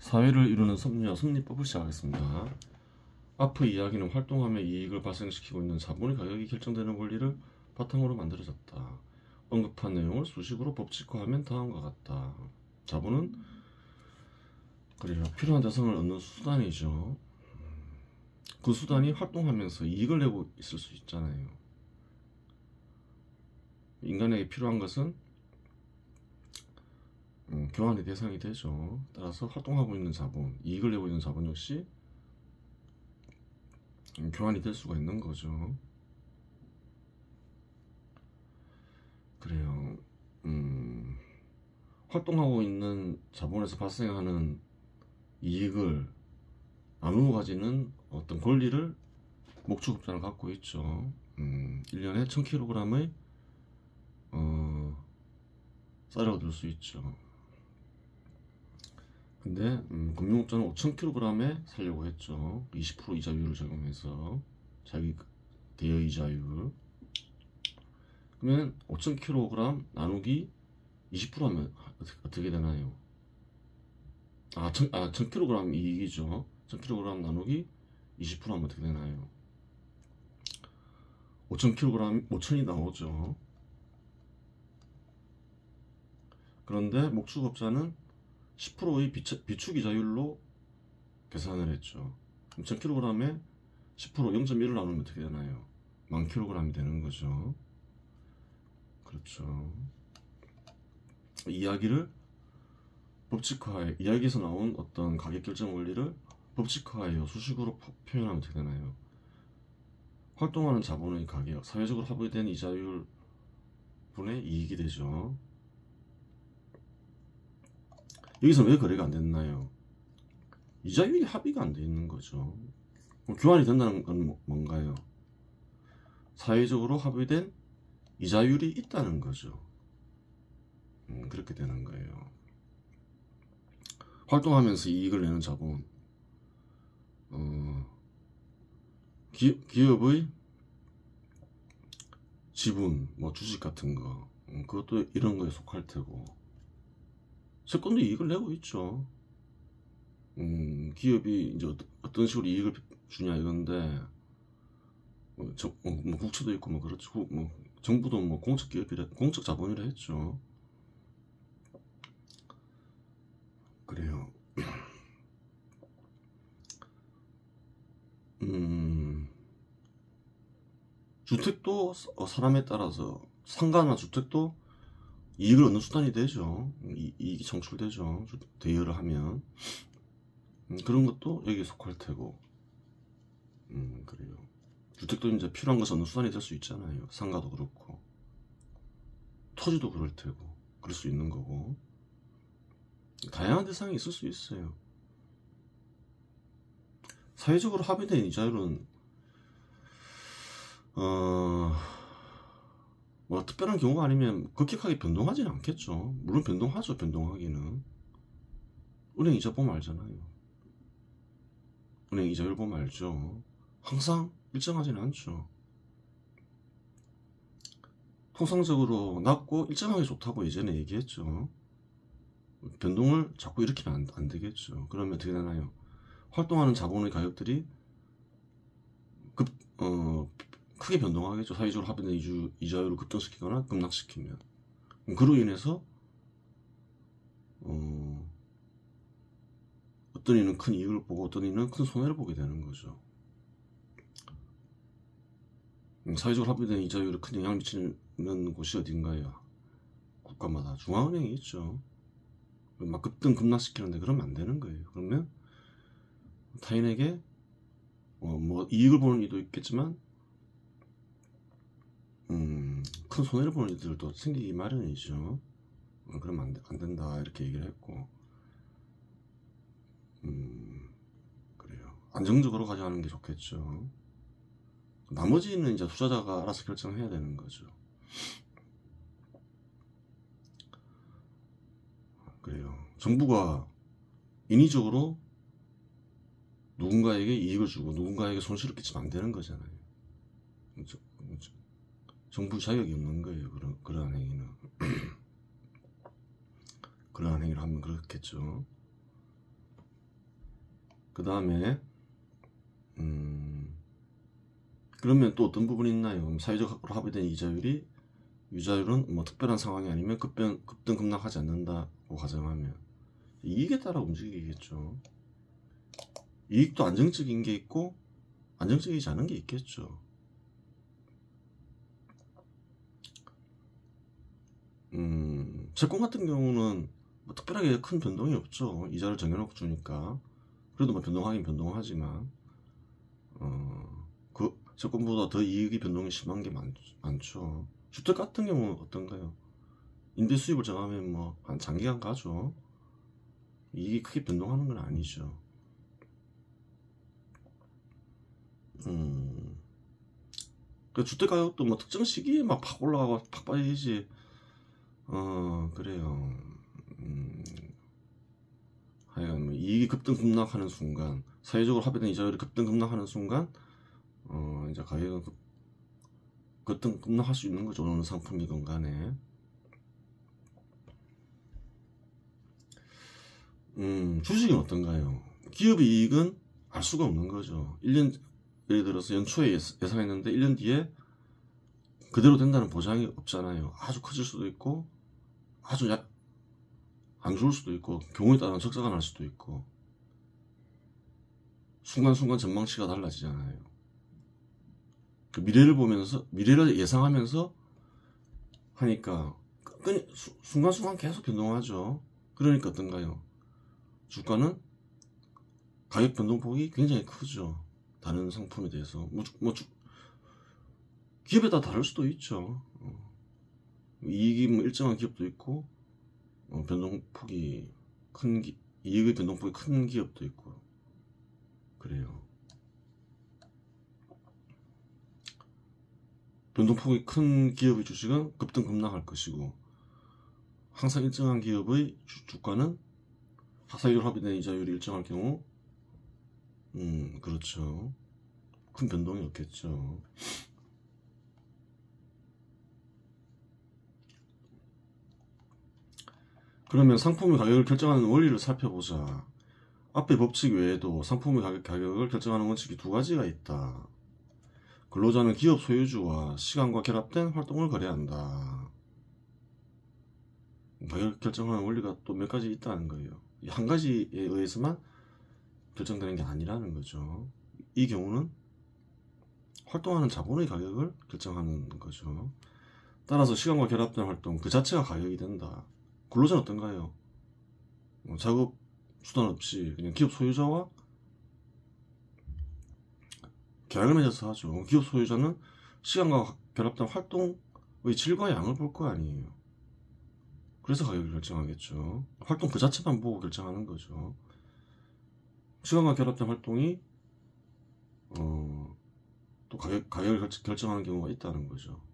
사회를 이루는 섭리법을 시작하겠습니다. 앞의 이야기는 활동하며 이익을 발생시키고 있는 자본의 가격이 결정되는 원리를 바탕으로 만들어졌다. 언급한 내용을 수식으로 법칙화하면 다음과 같다. 자본은 그래요. 필요한 대상을 얻는 수단이죠. 그 수단이 활동하면서 이익을 내고 있을 수 있잖아요. 인간에게 필요한 것은 교환의 대상이 되죠. 따라서 활동하고 있는 자본, 이익을 내고 있는 자본 역시 교환이 될 수가 있는 거죠. 그래요. 활동하고 있는 자본에서 발생하는 이익을 나누어 가지는 어떤 권리를 목축업자는 갖고 있죠. 1년에 1000kg의 쌀을 얻을 수 있죠. 근데 금융업자는 5000kg에 살려고 했죠. 20% 이자율을 적용해서 자기 대여 이자율. 그러면 5000kg 나누기 20% 하면 어떻게 되나요? 1000kg 이익이죠. 1000kg 나누기 20% 하면 어떻게 되나요? 5000kg 5000이 나오죠. 그런데 목축업자는 10%의 비축 이자율로 계산을 했죠. 1000kg에 10% 0.1을 나누면 어떻게 되나요? 10,000kg이 되는 거죠. 그렇죠. 이야기를 법칙화해, 이야기에서 나온 어떤 가격 결정 원리를 법칙화하여 수식으로 표현하면 어떻게 되나요? 활동하는 자본의 가격, 사회적으로 합의된 이자율 분의 이익이 되죠. 여기서는 왜 거래가 안 됐나요? 이자율이 합의가 안 돼 있는 거죠. 교환이 된다는 건 뭔가요? 사회적으로 합의된 이자율이 있다는 거죠. 그렇게 되는 거예요. 활동하면서 이익을 내는 자본, 기업의 지분, 뭐 주식 같은 거, 그것도 이런 거에 속할 테고, 채권도 이익을 내고 있죠. 기업이 이제 어떤 식으로 이익을 주냐 이건데, 뭐 국채도 있고 뭐 그렇죠. 뭐 정부도 뭐 공적 기업이라 공적 자본이라 했죠. 그래요. 주택도 사람에 따라서 상가나 주택도 이익을 얻는 수단이 되죠. 이익이 창출되죠. 대여를 하면 그런 것도 여기에 속할 테고, 그래요. 주택도 이제 필요한 것을 얻는 수단이 될 수 있잖아요. 상가도 그렇고 토지도 그럴 테고 그럴 수 있는 거고, 다양한 대상이 있을 수 있어요. 사회적으로 합의된 이자율은 뭐 특별한 경우가 아니면 급격하게 변동하지는 않겠죠. 물론 변동하죠. 변동하기는 은행 이자 보면 알잖아요. 은행 이자율 보면 알죠. 항상 일정하지는 않죠. 통상적으로 낮고 일정하게 좋다고 예전에 얘기했죠. 변동을 자꾸 일으키면 안 되겠죠. 그러면 어떻게 되나요? 활동하는 자본의 가격들이 크게 변동하겠죠. 사회적으로 합의된 이자율을 급등시키거나 급락시키면. 그로 인해서 어떤 이는 큰 이익을 보고 어떤 이는 큰 손해를 보게 되는 거죠. 사회적으로 합의된 이자율에 큰 영향을 미치는 곳이 어딘가요? 국가마다 중앙은행이 있죠. 막 급등 급락시키는데 그러면 안 되는 거예요. 그러면 타인에게 뭐 이익을 보는 이도 있겠지만 큰 손해를 보는 이들도 생기기 마련이죠. 그러면 안 된다 이렇게 얘기를 했고, 그래요. 안정적으로 가져가는 게 좋겠죠. 나머지는 이제 투자자가 알아서 결정해야 되는 거죠. 그래요. 정부가 인위적으로 누군가에게 이익을 주고 누군가에게 손실을 끼치면 안 되는 거잖아요. 정부 자격이 없는 거예요. 그러한 행위는. 그러한 행위를 하면 그렇겠죠. 그 다음에 그러면 또 어떤 부분이 있나요? 사회적으로 합의된 이자율이 유자율은 뭐 특별한 상황이 아니면 급등 급락하지 않는다고 가정하면 이익에 따라 움직이겠죠. 이익도 안정적인 게 있고 안정적이지 않은 게 있겠죠. 채권 같은 경우는 뭐 특별하게 큰 변동이 없죠. 이자를 정해놓고 주니까. 그래도 뭐 변동하긴 변동하지만 그 채권보다 더 이익이 변동이 심한 게 많죠. 주택 같은 경우는 어떤가요? 임대 수입을 정하면 뭐 한 장기간 가죠. 이익이 크게 변동하는 건 아니죠. 그 주택 가격도 뭐 특정 시기에 막 팍 올라가고 팍 빠지지. 그래요. 하여간 뭐 이익이 급등 급락하는 순간, 사회적으로 합의된 이자율이 급등 급락하는 순간, 이제 가격은 급등 급락할 수 있는 거죠. 어느 상품이건 간에. 주식은 어떤가요? 기업의 이익은 알 수가 없는 거죠. 1년, 예를 들어서 연초에 예상했는데 1년 뒤에 그대로 된다는 보장이 없잖아요. 아주 커질 수도 있고 아주 안 좋을 수도 있고 경우에 따라 적자가 날 수도 있고 순간순간 전망치가 달라지잖아요. 그 미래를 예상하면서 하니까 순간순간 계속 변동하죠. 그러니까 어떤가요? 주가는 가격 변동폭이 굉장히 크죠. 다른 상품에 대해서 기업에 따라 다를 수도 있죠. 이익이 뭐 일정한 기업도 있고 변동폭이 큰 이익의 변동폭이 큰 기업도 있고 그래요. 변동폭이 큰 기업의 주식은 급등 급락할 것이고 항상 일정한 기업의 주가는 사회적으로 합의된 이자율이 일정할 경우 그렇죠. 큰 변동이 없겠죠. 그러면 상품의 가격을 결정하는 원리를 살펴보자. 앞의 법칙 외에도 상품의 가격을 결정하는 원칙이 두 가지가 있다. 근로자는 기업 소유주와 시간과 결합된 활동을 거래한다. 가격을 결정하는 원리가 또 몇 가지 있다는 거예요. 한 가지에 의해서만 결정되는 게 아니라는 거죠. 이 경우는 활동하는 자본의 가격을 결정하는 거죠. 따라서 시간과 결합된 활동 그 자체가 가격이 된다. 근로자는 어떤가요? 작업 수단 없이 그냥 기업 소유자와 계약을 맺어서 하죠. 기업 소유자는 시간과 결합된 활동의 질과 양을 볼 거 아니에요. 그래서 가격을 결정하겠죠. 활동 그 자체만 보고 결정하는 거죠. 시간과 결합된 활동이 또 가격을 결정하는 경우가 있다는 거죠.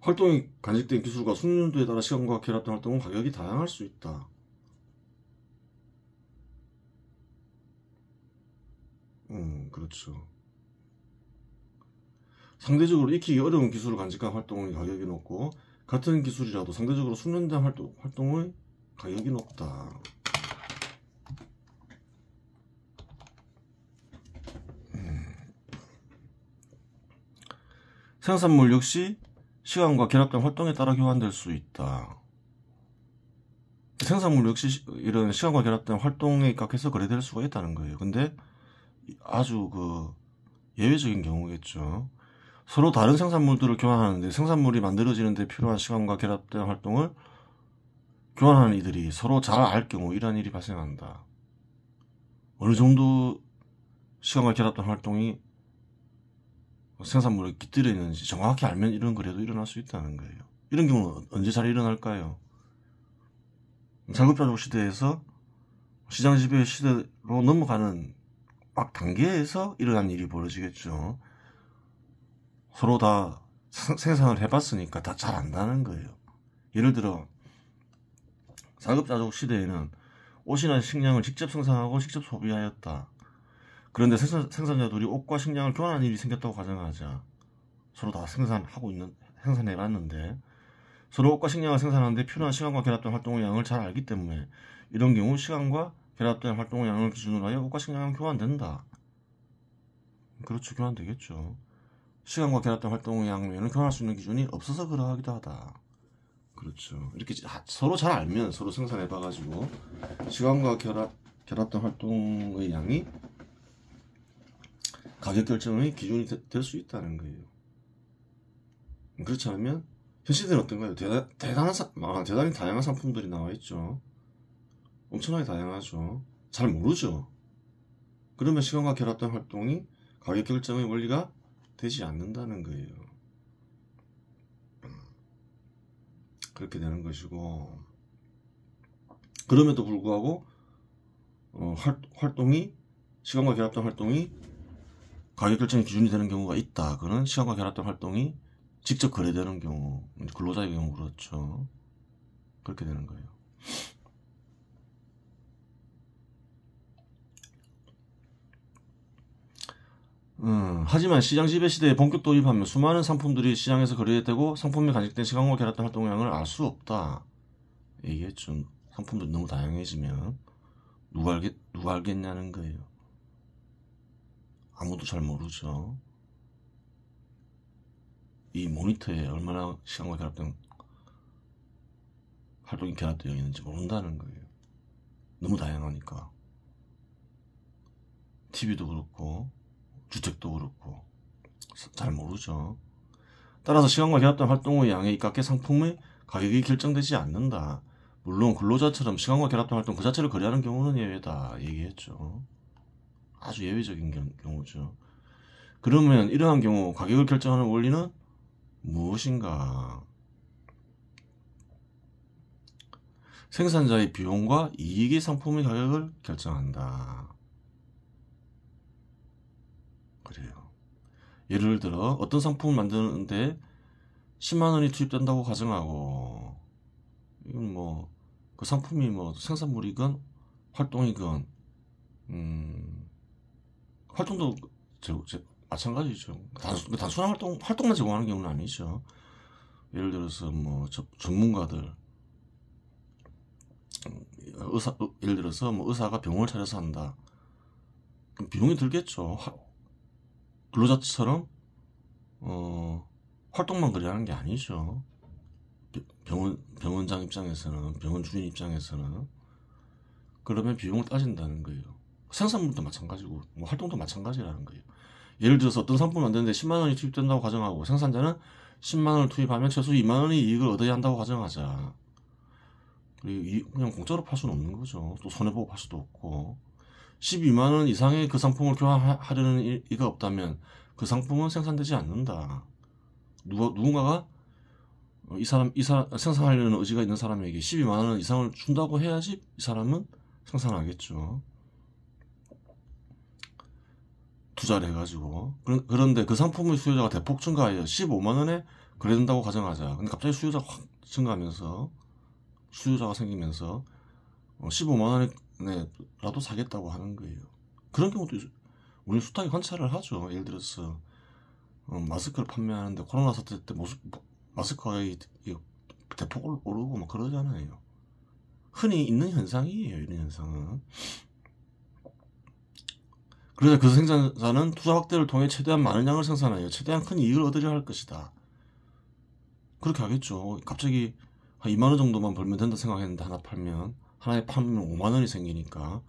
활동이 간직된 기술과 숙련도에 따라 시간과 결합된 활동은 가격이 다양할 수 있다. 그렇죠. 상대적으로 익히기 어려운 기술을 간직한 활동의 가격이 높고 같은 기술이라도 상대적으로 숙련된 활동의 가격이 높다. 생산물 역시 시간과 결합된 활동에 따라 교환될 수 있다. 생산물 역시 이런 시간과 결합된 활동에 입각해서 거래될 수가 있다는 거예요. 근데 아주 예외적인 경우겠죠. 서로 다른 생산물들을 교환하는데 생산물이 만들어지는 데 필요한 시간과 결합된 활동을 교환하는 이들이 서로 잘 알 경우 이러한 일이 발생한다. 어느 정도 시간과 결합된 활동이 생산물에 깃들어 있는지 정확히 알면 이런 거래도 일어날 수 있다는 거예요. 이런 경우는 언제 잘 일어날까요? 자급자족 시대에서 시장 지배 시대로 넘어가는 막 단계에서 일어난 일이 벌어지겠죠. 서로 다 생산을 해봤으니까 다 잘 안다는 거예요. 예를 들어 자급자족 시대에는 옷이나 식량을 직접 생산하고 직접 소비하였다. 그런데 생산자들이 옷과 식량을 교환하는 일이 생겼다고 가정하자. 서로 다 생산해봤는데 서로 옷과 식량을 생산하는데 필요한 시간과 결합된 활동의 양을 잘 알기 때문에 이런 경우 시간과 결합된 활동의 양을 기준으로 하여 옷가식량은 교환된다. 그렇죠. 교환되겠죠. 시간과 결합된 활동의 양 외에는 교환할 수 있는 기준이 없어서 그러하기도 하다. 그렇죠. 이렇게 서로 잘 알면 서로 생산해봐가지고 시간과 결합된 활동의 양이 가격 결정의 기준이 될 수 있다는 거예요. 그렇지 않으면 현 시대는 어떤가요? 대단히 다양한 상품들이 나와 있죠. 엄청나게 다양하죠. 잘 모르죠. 그러면 시간과 결합된 활동이 가격 결정의 원리가 되지 않는다는 거예요. 그렇게 되는 것이고, 그럼에도 불구하고 활동이 시간과 결합된 활동이 가격 결정의 기준이 되는 경우가 있다. 그는 시간과 결합된 활동이 직접 거래되는 경우, 근로자의 경우 그렇죠. 그렇게 되는 거예요. 하지만 시장 지배 시대에 본격 도입하면 수많은 상품들이 시장에서 거래되고 상품이 간직된 시간과 결합된 활동량을 알 수 없다. 얘기했죠. 상품들이 너무 다양해지면 누가 알겠냐는 거예요. 아무도 잘 모르죠. 이 모니터에 얼마나 시간과 결합된 활동이 결합되어 있는지 모른다는 거예요. 너무 다양하니까. TV도 그렇고 주택도 그렇고 잘 모르죠. 따라서 시간과 결합된 활동의 양에 입각해 상품의 가격이 결정되지 않는다. 물론 근로자처럼 시간과 결합된 활동 그 자체를 거래하는 경우는 예외다 얘기했죠. 아주 예외적인 경우죠. 그러면 이러한 경우 가격을 결정하는 원리는 무엇인가? 생산자의 비용과 이익이 상품의 가격을 결정한다. 그래요. 예를 들어 어떤 상품을 만드는데 10만원이 투입된다고 가정하고, 이건 뭐 그 상품이 뭐 생산물이건 활동이건 활동도 마찬가지죠. 단순한 활동만 제공하는 경우는 아니죠. 예를 들어서 뭐 전문가들, 예를 들어서 뭐 의사가 병원을 차려서 한다. 그럼 비용이 들겠죠. 근로자처럼 활동만 거래하는 게 아니죠. 병원장 입장에서는, 병원 주인 입장에서는. 그러면 비용을 따진다는 거예요. 생산물도 마찬가지고 뭐 활동도 마찬가지라는 거예요. 예를 들어서 어떤 상품을 만드는데 10만원이 투입된다고 가정하고 생산자는 10만원을 투입하면 최소 2만원의 이익을 얻어야 한다고 가정하자. 그냥 공짜로 팔 수는 없는 거죠. 또 손해보고 팔 수도 없고, 12만원 이상의 그 상품을 교환하려는 이가 없다면 그 상품은 생산되지 않는다. 누군가가 이 사람 생산하려는 의지가 있는 사람에게 12만원 이상을 준다고 해야지 이 사람은 생산하겠죠. 투자를 해가지고. 그런데 그 상품의 수요자가 대폭 증가하여 15만원에 거래된다고 가정하자. 근데 갑자기 수요자가 확 증가하면서, 수요자가 생기면서 15만원에라도 사겠다고 하는 거예요. 그런 경우도 우리 숱하게 관찰을 하죠. 예를 들어서 마스크를 판매하는데 코로나 사태 때 마스크가 대폭 오르고 막 그러잖아요. 흔히 있는 현상이에요. 이런 현상은. 그러자 그 생산자는 투자 확대를 통해 최대한 많은 양을 생산하여 최대한 큰 이익을 얻으려 할 것이다. 그렇게 하겠죠. 갑자기 한 2만원 정도만 벌면 된다 생각했는데 하나에 팔면 5만원이 생기니까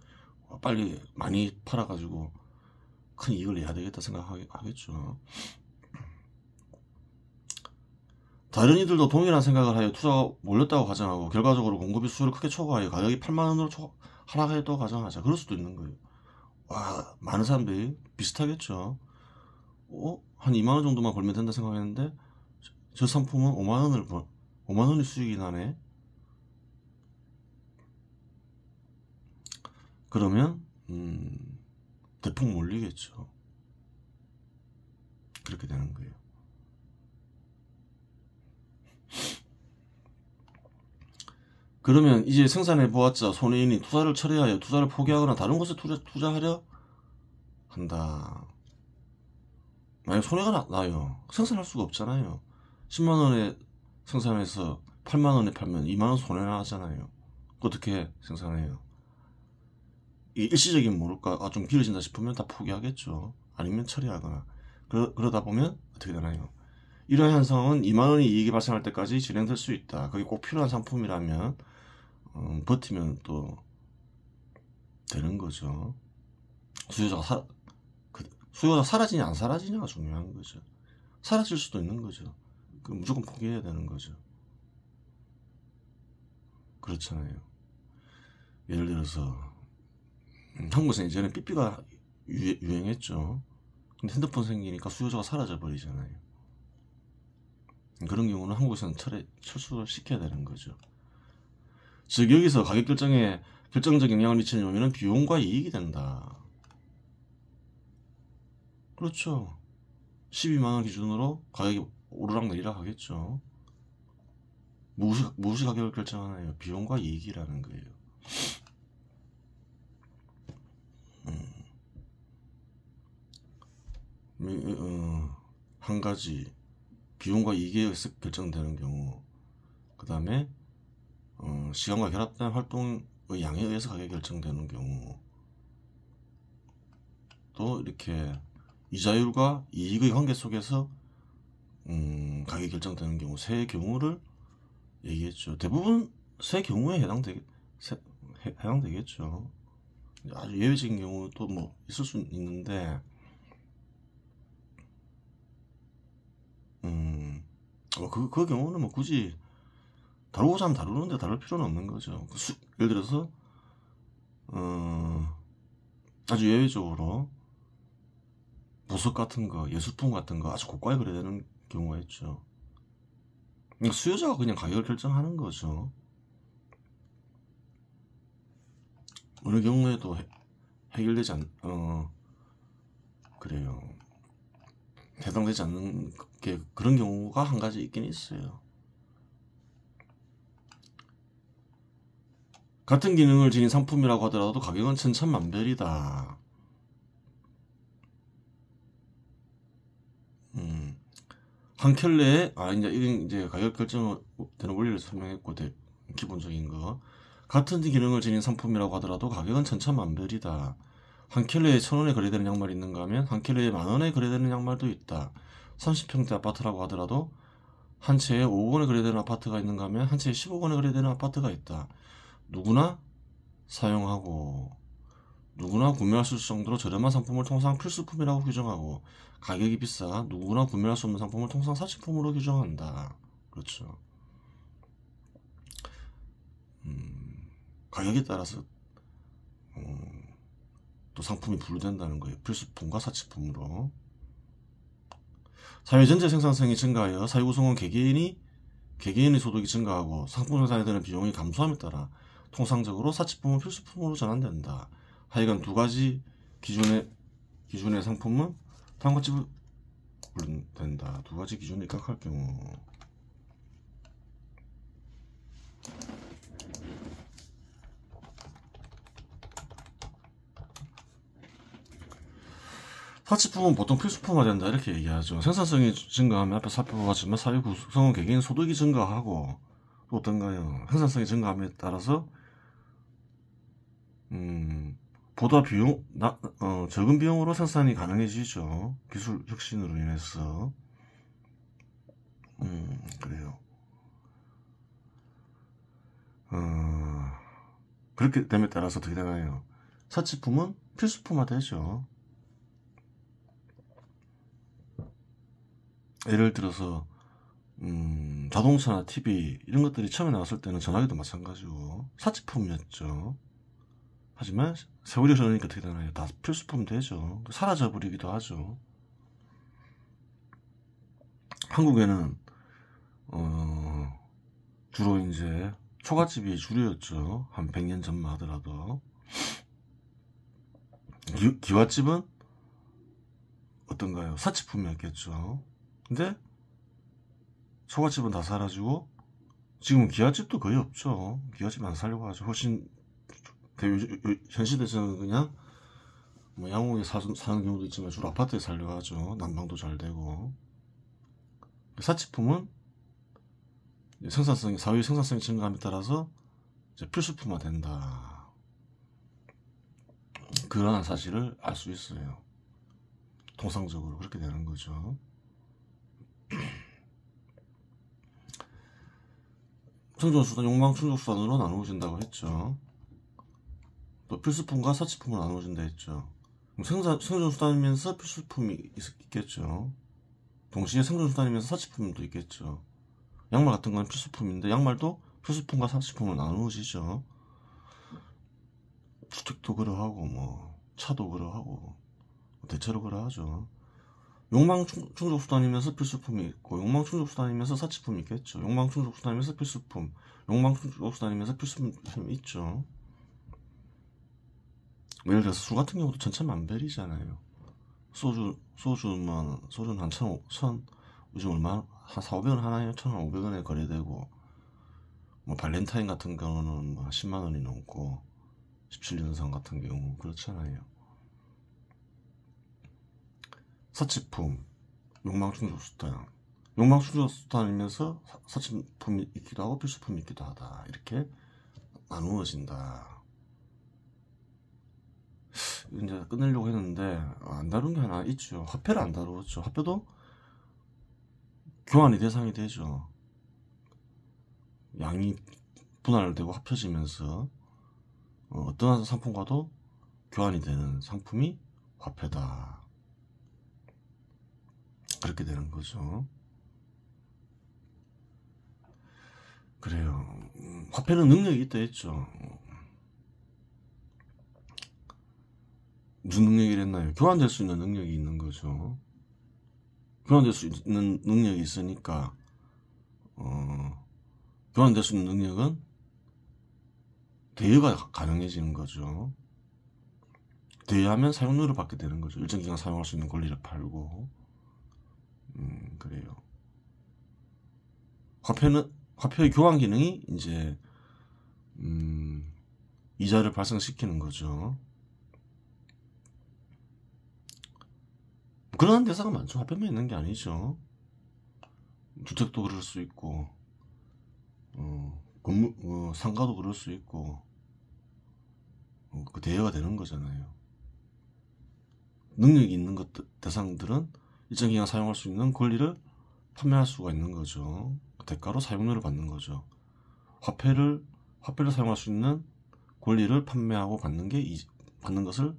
빨리 많이 팔아가지고 큰 이익을 내야 되겠다 생각하겠죠. 다른 이들도 동일한 생각을 하여 투자가 몰렸다고 가정하고 결과적으로 공급이 수요를 크게 초과하여 가격이 8만원으로 하락했다고 가정하자. 그럴 수도 있는 거예요. 와, 많은 사람들이 비슷하겠죠. 한 2만원 정도만 벌면 된다 생각했는데 저 상품은 5만원이 수익이 나네. 그러면 대폭 몰리겠죠. 그렇게 되는 거예요. 그러면 이제 생산해 보았자 손해인이 투자를 철회하여 투자를 포기하거나 다른 곳에 투자하려 한다. 만약 손해가 나요. 생산할 수가 없잖아요. 10만원에 생산해서 8만원에 팔면 2만원 손해나 하잖아요. 어떻게 생산해요? 이 일시적인 모를까 좀 길어진다 싶으면 다 포기하겠죠. 아니면 처리하거나. 그러다 보면 어떻게 되나요? 이러한 현상은 2만원이 이익이 발생할 때까지 진행될 수 있다. 그게 꼭 필요한 상품이라면 버티면 또 되는 거죠. 수요가 사라지냐 안 사라지냐가 중요한 거죠. 사라질 수도 있는 거죠. 그럼 무조건 포기해야 되는 거죠. 그렇잖아요. 예를 들어서 한국에서 예전에 삐삐가 유행했죠. 근데 핸드폰 생기니까 수요자가 사라져 버리잖아요. 그런 경우는 한국에서는 철수를 시켜야 되는 거죠. 즉 여기서 가격 결정에 결정적 영향을 미치는 요인은 비용과 이익이 된다. 그렇죠. 12만원 기준으로 가격이 오르락 내리락 하겠죠. 무엇이 가격을 결정하나요? 비용과 이익이라는 거예요. 한 가지 비용과 이익에 의해서 결정되는 경우, 그 다음에 시간과 결합된 활동의 양에 의해서 가격이 결정되는 경우, 또 이렇게 이자율과 이익의 관계 속에서 가격이 결정되는 경우, 세 경우를 얘기했죠. 대부분 세 경우에 해당되겠죠. 아주 예외적인 경우도 뭐 있을 수 있는데, 그 경우는 뭐 굳이 다루고자 하면 다루는데 다룰 필요는 없는 거죠. 예를 들어서 아주 예외적으로 보석 같은 거, 예술품 같은 거 아주 고가에 거래되는 경우가 있죠. 그러니까 수요자가 그냥 가격을 결정하는 거죠. 어느 경우에도 해결되지 그래요. 해당되지 않는 게 그런 경우가 한 가지 있긴 있어요. 같은 기능을 지닌 상품이라고 하더라도 가격은 천차만별이다. 한 켤레에 이제 가격 결정되는 원리를 설명했고, 기본적인 거. 같은 기능을 지닌 상품이라고 하더라도 가격은 천차만별이다. 한 켤레에 1,000원에 거래되는 양말이 있는가 하면 한 켤레에 10,000원에 거래되는 양말도 있다. 30평대 아파트라고 하더라도 한 채에 5억원에 거래되는 아파트가 있는가 하면 한 채에 10억원에 거래되는 아파트가 있다. 누구나 사용하고 누구나 구매할 수 있을 정도로 저렴한 상품을 통상 필수품이라고 규정하고, 가격이 비싸 누구나 구매할 수 없는 상품을 통상 사치품으로 규정한다. 그렇죠. 가격에 따라서 또 상품이 분류된다는 거예요. 필수품과 사치품으로. 사회 전체 생산성이 증가하여 사회 구성원 개개인의 소득이 증가하고 상품 생산에 드는 비용이 감소함에 따라 통상적으로 사치품은 필수품으로 전환된다. 하여간 두 가지 기준의 상품은 다음과 같이 분류된다. 두 가지 기준을 입각할 경우. 사치품은 보통 필수품화된다 이렇게 얘기하죠. 생산성이 증가하면 앞에 살펴봤지만 사회 구성원 개개인 소득이 증가하고, 또 어떤가요? 생산성이 증가함에 따라서 보다 적은 비용으로 생산이 가능해지죠. 기술 혁신으로 인해서. 그래요. 그렇게 됨에 따라서 어떻게 되나요? 사치품은 필수품화되죠. 예를 들어서 자동차나 TV 이런 것들이 처음에 나왔을 때는 전화기도 마찬가지고 사치품이었죠. 하지만 세월이 흐르니까 어떻게 되나요? 다 필수품 되죠. 사라져 버리기도 하죠. 한국에는 주로 이제 초가집이 주류였죠. 한 100년 전만 하더라도. 기와집은 어떤가요? 사치품이었겠죠. 근데 초가집은 다 사라지고 지금은 기와집도 거의 없죠. 기와집 안 살려고 하죠. 훨씬 현 시대에서는 그냥 뭐 양옥에 사는 경우도 있지만 주로 아파트에 살려고 하죠. 난방도 잘 되고. 사치품은 사회 생산성이 증가함에 따라서 이제 필수품화 된다. 그러한 사실을 알 수 있어요. 통상적으로 그렇게 되는 거죠. 생존수단, 욕망충족수단으로 나누어진다고 했죠. 또 필수품과 사치품으로 나누어진다 했죠. 생존수단이면서 필수품이 있겠죠. 동시에 생존수단이면서 사치품도 있겠죠. 양말 같은 건 필수품인데 양말도 필수품과 사치품으로 나누어지죠. 주택도 그러하고 뭐 차도 그러하고 대체로 그러하죠. 욕망충족수단이면서 필수품이 있고 욕망충족수단이면서 사치품이 있겠죠. 욕망충족수단이면서 필수품, 욕망충족수단이면서 필수품이 있죠. 예를 들어서 술 같은 경우도 천차만별이잖아요. 소주는 한 요즘 얼마 한 4,500원 하나에 1,500원에 거래되고, 뭐 발렌타인 같은 경우는 뭐 10만 원이 넘고 17년산 같은 경우 그렇잖아요. 사치품, 욕망충족수단, 욕망충족수단이면서 사치품이 있기도 하고 필수품이 있기도 하다. 이렇게 나누어진다. 이제 끝내려고 했는데 안 다룬 게 하나 있죠. 화폐를 안 다루었죠. 화폐도 교환이 대상이 되죠. 양이 분할되고 합쳐지면서 어떠한 상품과도 교환이 되는 상품이 화폐다. 그렇게 되는 거죠. 그래요. 화폐는 능력이 있다 했죠. 무슨 능력이랬나요? 교환될 수 있는 능력이 있는 거죠. 교환될 수 있는 능력이 있으니까 교환될 수 있는 능력은 대여가 가능해지는 거죠. 대여하면 사용료를 받게 되는 거죠. 일정 기간 사용할 수 있는 권리를 팔고. 그래요. 화폐의 교환 기능이 이제 이자를 발생시키는 거죠. 그런 대사가 많죠. 화폐만 있는 게 아니죠. 주택도 그럴 수 있고, 상가도 그럴 수 있고, 그 대여가 되는 거잖아요. 능력이 있는 대상들은 일정 기간 사용할 수 있는 권리를 판매할 수가 있는 거죠. 그 대가로 사용료를 받는 거죠. 화폐를 사용할 수 있는 권리를 판매하고 받는 것을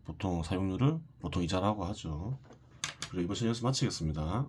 보통 사용료를 보통 이자라고 하죠. 그리고 이번 시간 여기서 마치겠습니다.